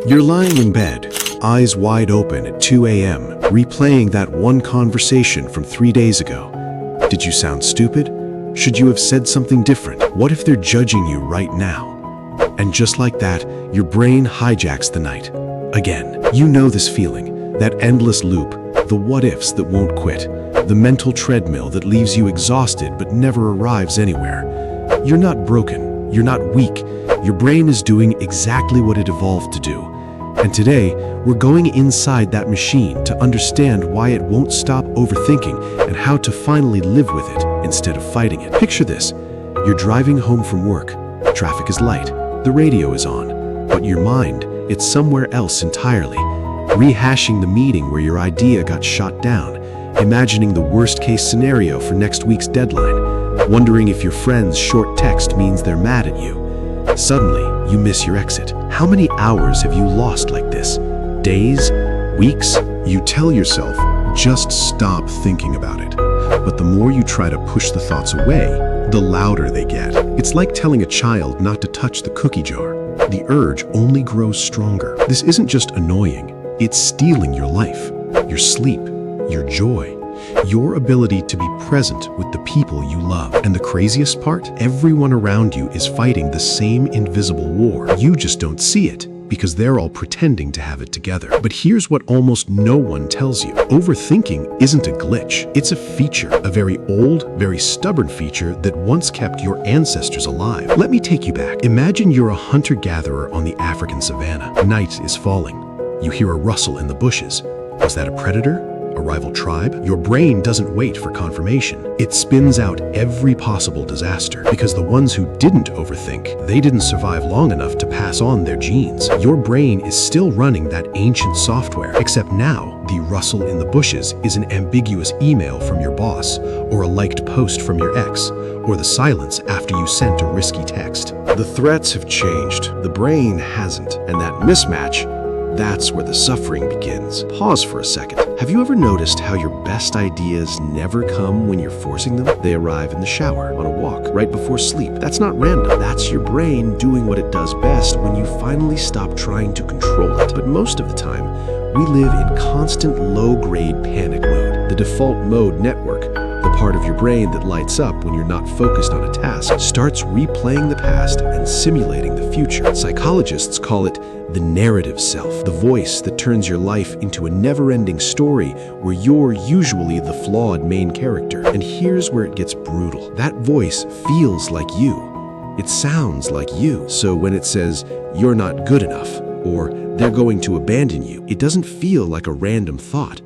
You're lying in bed, eyes wide open at 2 a.m., replaying that one conversation from 3 days ago. Did you sound stupid? Should you have said something different? What if they're judging you right now? And just like that, your brain hijacks the night. Again, you know this feeling, that endless loop, the what-ifs that won't quit, the mental treadmill that leaves you exhausted but never arrives anywhere. You're not broken, you're not weak, your brain is doing exactly what it evolved to do. And today, we're going inside that machine to understand why it won't stop overthinking and how to finally live with it instead of fighting it. Picture this, you're driving home from work, traffic is light, the radio is on, but your mind, it's somewhere else entirely, rehashing the meeting where your idea got shot down, imagining the worst-case scenario for next week's deadline, wondering if your friend's short text means they're mad at you. Suddenly, you miss your exit. How many hours have you lost like this? Days? Weeks? You tell yourself, just stop thinking about it. But the more you try to push the thoughts away, the louder they get. It's like telling a child not to touch the cookie jar. The urge only grows stronger. This isn't just annoying, it's stealing your life, your sleep, your joy, your ability to be present with the people you love. And the craziest part? Everyone around you is fighting the same invisible war. You just don't see it because they're all pretending to have it together. But here's what almost no one tells you. Overthinking isn't a glitch. It's a feature, a very old, very stubborn feature that once kept your ancestors alive. Let me take you back. Imagine you're a hunter-gatherer on the African savanna. Night is falling. You hear a rustle in the bushes. Was that a predator? A rival tribe? Your brain doesn't wait for confirmation. It spins out every possible disaster because the ones who didn't overthink, they didn't survive long enough to pass on their genes. Your brain is still running that ancient software, except now the rustle in the bushes is an ambiguous email from your boss, or a liked post from your ex, or the silence after you sent a risky text. The threats have changed, the brain hasn't, and that mismatch, that's where the suffering begins. Pause for a second. Have you ever noticed how your best ideas never come when you're forcing them? They arrive in the shower, on a walk, right before sleep. That's not random. That's your brain doing what it does best when you finally stop trying to control it. But most of the time, we live in constant low-grade panic mode. The default mode network, the part of your brain that lights up when you're not focused on a task, starts replaying the past and simulating the future. Psychologists call it the narrative self, the voice that turns your life into a never-ending story where you're usually the flawed main character. And here's where it gets brutal. That voice feels like you. It sounds like you. So when it says, "You're not good enough," or "They're going to abandon you," it doesn't feel like a random thought.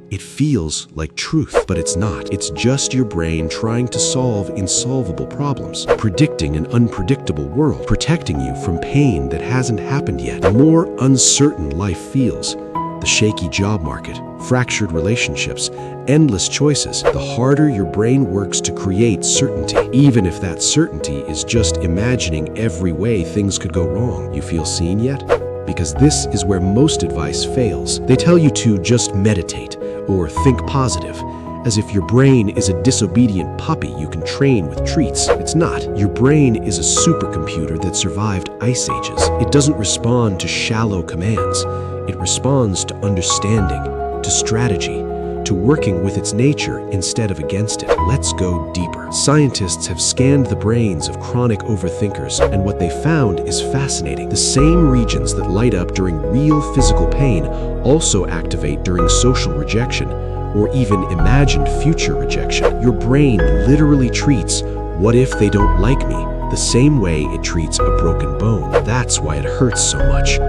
It feels like truth, but it's not. It's just your brain trying to solve insolvable problems, predicting an unpredictable world, protecting you from pain that hasn't happened yet. The more uncertain life feels, the shaky job market, fractured relationships, endless choices, the harder your brain works to create certainty, even if that certainty is just imagining every way things could go wrong. You feel seen yet? Because this is where most advice fails. They tell you to just meditate or think positive, as if your brain is a disobedient puppy you can train with treats. It's not. Your brain is a supercomputer that survived ice ages. It doesn't respond to shallow commands. It responds to understanding, to strategy, to working with its nature instead of against it. Let's go deeper. Scientists have scanned the brains of chronic overthinkers, and what they found is fascinating. The same regions that light up during real physical pain also activate during social rejection, or even imagined future rejection. Your brain literally treats "what if they don't like me" the same way it treats a broken bone. That's why it hurts so much,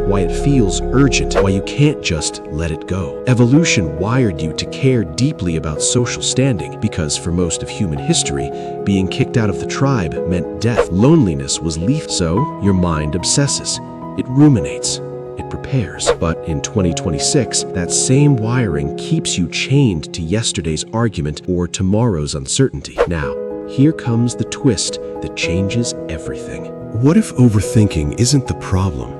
why it feels urgent, why you can't just let it go. Evolution wired you to care deeply about social standing because for most of human history, being kicked out of the tribe meant death. Loneliness was lethal, so your mind obsesses. It ruminates. It prepares. But in 2026, that same wiring keeps you chained to yesterday's argument or tomorrow's uncertainty. Now, here comes the twist that changes everything. What if overthinking isn't the problem?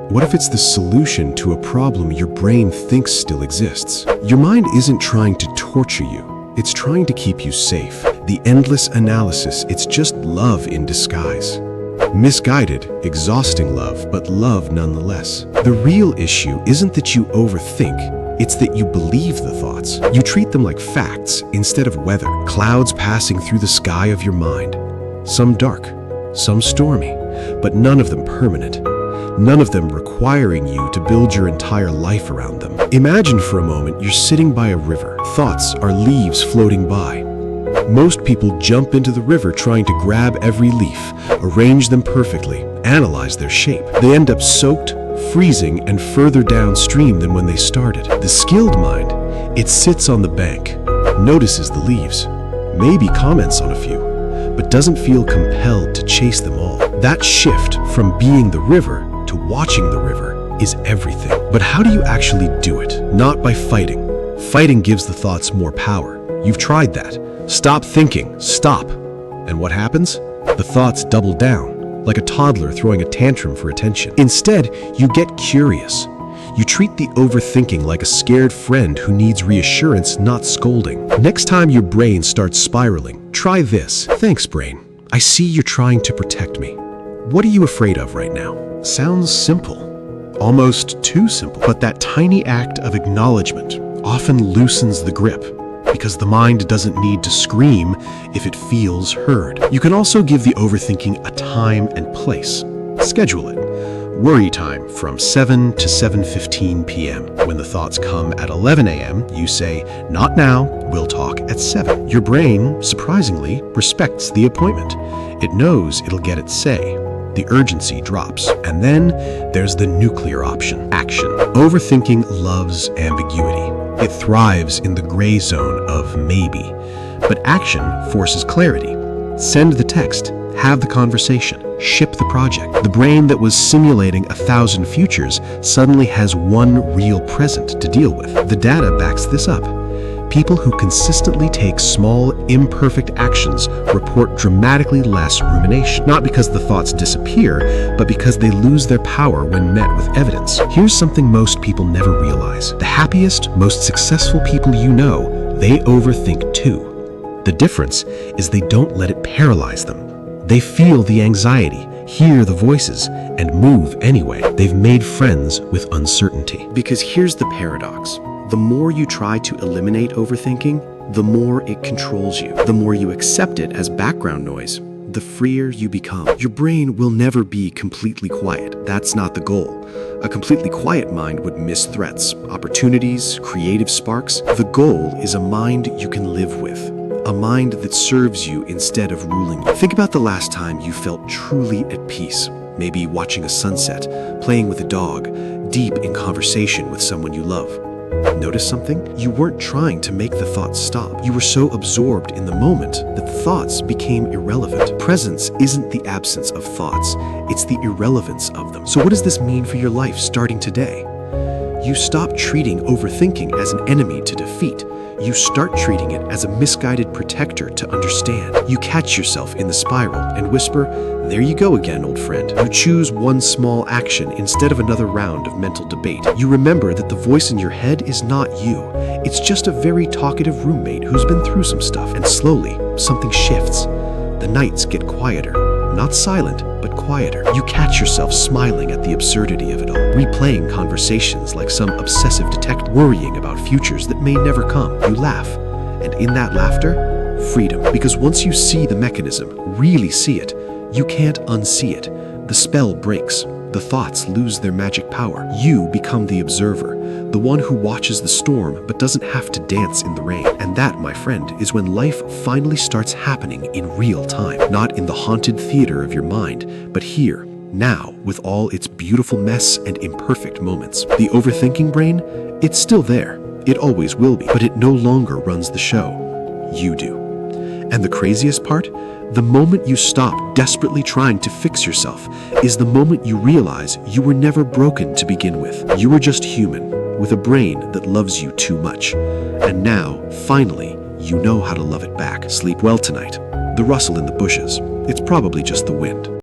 What if it's the solution to a problem your brain thinks still exists? Your mind isn't trying to torture you. It's trying to keep you safe. The endless analysis, it's just love in disguise. Misguided, exhausting love, but love nonetheless. The real issue isn't that you overthink, it's that you believe the thoughts. You treat them like facts instead of weather, clouds passing through the sky of your mind. Some dark, some stormy, but none of them permanent. None of them requiring you to build your entire life around them. Imagine for a moment you're sitting by a river. Thoughts are leaves floating by. Most people jump into the river trying to grab every leaf, arrange them perfectly, analyze their shape. They end up soaked, freezing, and further downstream than when they started. The skilled mind, it sits on the bank, notices the leaves, maybe comments on a few, but doesn't feel compelled to chase them all. That shift from being the river to watching the river is everything. But how do you actually do it? Not by fighting. Fighting gives the thoughts more power. You've tried that. Stop thinking. Stop. And what happens? The thoughts double down, like a toddler throwing a tantrum for attention. Instead, you get curious. You treat the overthinking like a scared friend who needs reassurance, not scolding. Next time your brain starts spiraling, try this. Thanks, brain. I see you're trying to protect me. What are you afraid of right now? Sounds simple. Almost too simple. But that tiny act of acknowledgement often loosens the grip, because the mind doesn't need to scream if it feels heard. You can also give the overthinking a time and place. Schedule it. Worry time from 7 to 7:15 p.m. When the thoughts come at 11 a.m., you say, "Not now, we'll talk at 7." Your brain, surprisingly, respects the appointment. It knows it'll get its say. The urgency drops. And then there's the nuclear option, action. Overthinking loves ambiguity. It thrives in the gray zone of maybe. But action forces clarity. Send the text, have the conversation, ship the project. The brain that was simulating 1,000 futures suddenly has one real present to deal with. The data backs this up. People who consistently take small, imperfect actions report dramatically less rumination. Not because the thoughts disappear, but because they lose their power when met with evidence. Here's something most people never realize. The happiest, most successful people you know, they overthink too. The difference is they don't let it paralyze them. They feel the anxiety, hear the voices, and move anyway. They've made friends with uncertainty. Because here's the paradox. The more you try to eliminate overthinking, the more it controls you. The more you accept it as background noise, the freer you become. Your brain will never be completely quiet. That's not the goal. A completely quiet mind would miss threats, opportunities, creative sparks. The goal is a mind you can live with. A mind that serves you instead of ruling you. Think about the last time you felt truly at peace. Maybe watching a sunset, playing with a dog, deep in conversation with someone you love. Notice something? You weren't trying to make the thoughts stop. You were so absorbed in the moment that thoughts became irrelevant. Presence isn't the absence of thoughts, it's the irrelevance of them. So what does this mean for your life starting today? You stop treating overthinking as an enemy to defeat. You start treating it as a misguided protector to understand. You catch yourself in the spiral and whisper, "There you go again, old friend." You choose one small action instead of another round of mental debate. You remember that the voice in your head is not you. It's just a very talkative roommate who's been through some stuff. And slowly, something shifts. The nights get quieter. Not silent, but quieter. You catch yourself smiling at the absurdity of it all, replaying conversations like some obsessive detective, worrying about futures that may never come. You laugh, and in that laughter, freedom. Because once you see the mechanism, really see it, you can't unsee it. The spell breaks. The thoughts lose their magic power. You become the observer, the one who watches the storm but doesn't have to dance in the rain. And that, my friend, is when life finally starts happening in real time. Not in the haunted theater of your mind, but here, now, with all its beautiful mess and imperfect moments. The overthinking brain, it's still there. It always will be, but it no longer runs the show. You do. And the craziest part? The moment you stop desperately trying to fix yourself is the moment you realize you were never broken to begin with. You were just human, with a brain that loves you too much. And now, finally, you know how to love it back. Sleep well tonight. The rustle in the bushes, it's probably just the wind.